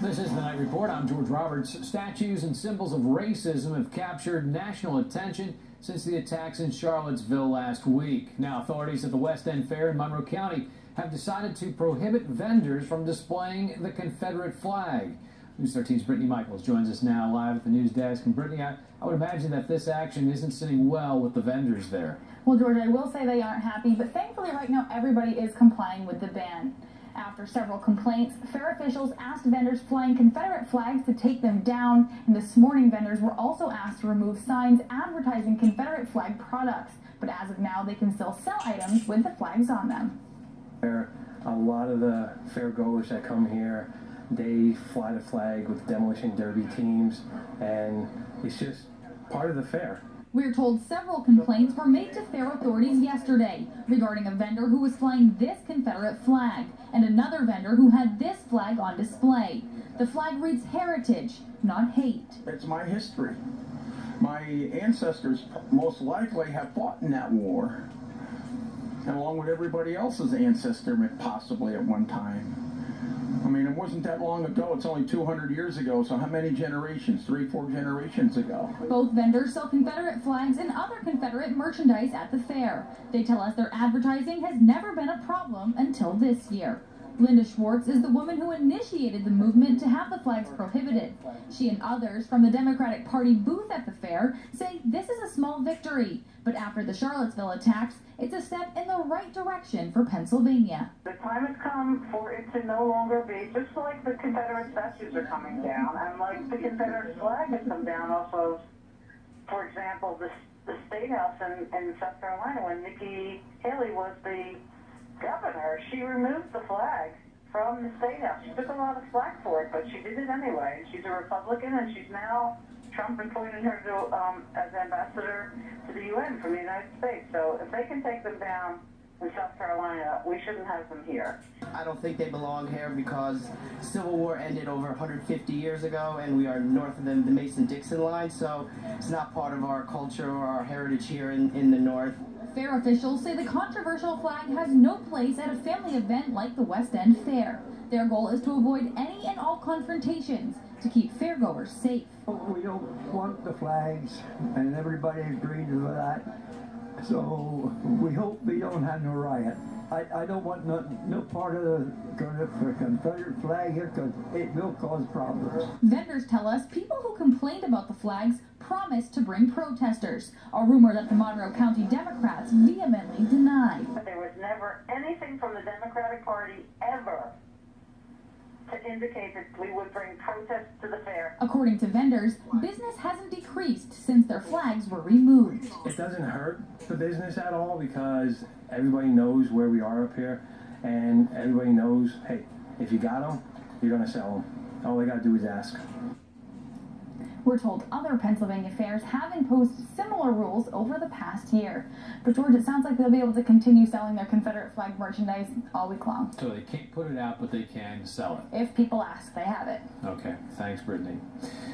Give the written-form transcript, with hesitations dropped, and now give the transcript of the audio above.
This is the Night Report. I'm George Roberts. Statues and symbols of racism have captured national attention since the attacks in Charlottesville last week. Now, authorities at the West End Fair in Monroe County have decided to prohibit vendors from displaying the Confederate flag. News 13's Brittany Michaels joins us now live at the news desk. And Brittany, I would imagine that this action isn't sitting well with the vendors there. Well, George, I will say they aren't happy, but thankfully right now everybody is complying with the ban. After several complaints, fair officials asked vendors flying Confederate flags to take them down, and this morning vendors were also asked to remove signs advertising Confederate flag products. But as of now, they can still sell items with the flags on them. A lot of the fair goers that come here, they fly the flag with demolition derby teams, and it's just part of the fair. We're told several complaints were made to fair authorities yesterday regarding a vendor who was flying this Confederate flag and another vendor who had this flag on display. The flag reads heritage, not hate. It's my history. My ancestors most likely have fought in that war, along with everybody else's ancestor possibly at one time. I mean, it wasn't that long ago. It's only 200 years ago. So how many generations? 3-4 generations ago. Both vendors sell Confederate flags and other Confederate merchandise at the fair. They tell us their advertising has never been a problem until this year. Linda Schwartz is the woman who initiated the movement to have the flags prohibited. She and others from the Democratic Party booth at the fair say this is a small victory. But after the Charlottesville attacks, it's a step in the right direction for Pennsylvania. The time has come for it to no longer be, just like the Confederate statues are coming down, and like the Confederate flag has come down off of, for example, the State House in South Carolina when Nikki Haley was the governor. She removed the flag from the State House. She took a lot of flack for it, but she did it anyway. She's a Republican, and she's now, Trump appointed her to, as ambassador to the UN from the United States. So if they can take them down in South Carolina, we shouldn't have them here. I don't think they belong here because Civil War ended over 150 years ago, and we are north of the Mason-Dixon line, so it's not part of our culture or our heritage here in the north. Fair officials say the controversial flag has no place at a family event like the West End Fair. Their goal is to avoid any and all confrontations to keep fairgoers safe. We don't want the flags, and everybody agreed with that. So we hope we don't have no riot. I don't want no part of the Confederate flag here because it will cause problems. Vendors tell us people who complained about the flags promised to bring protesters, a rumor that the Monroe County Democrats vehemently denied. But there was never anything from the Democratic Party ever to indicate that we would bring protests to the fair. According to vendors, business hasn't decreased since their flags were removed. It doesn't hurt the business at all because everybody knows where we are up here, and everybody knows, hey, if you got them, you're going to sell them. All they got to do is ask. We're told other Pennsylvania fairs have imposed similar rules over the past year. But George, it sounds like they'll be able to continue selling their Confederate flag merchandise all week long. So they can't put it out, but they can sell it. If people ask, they have it. Okay, thanks, Brittany.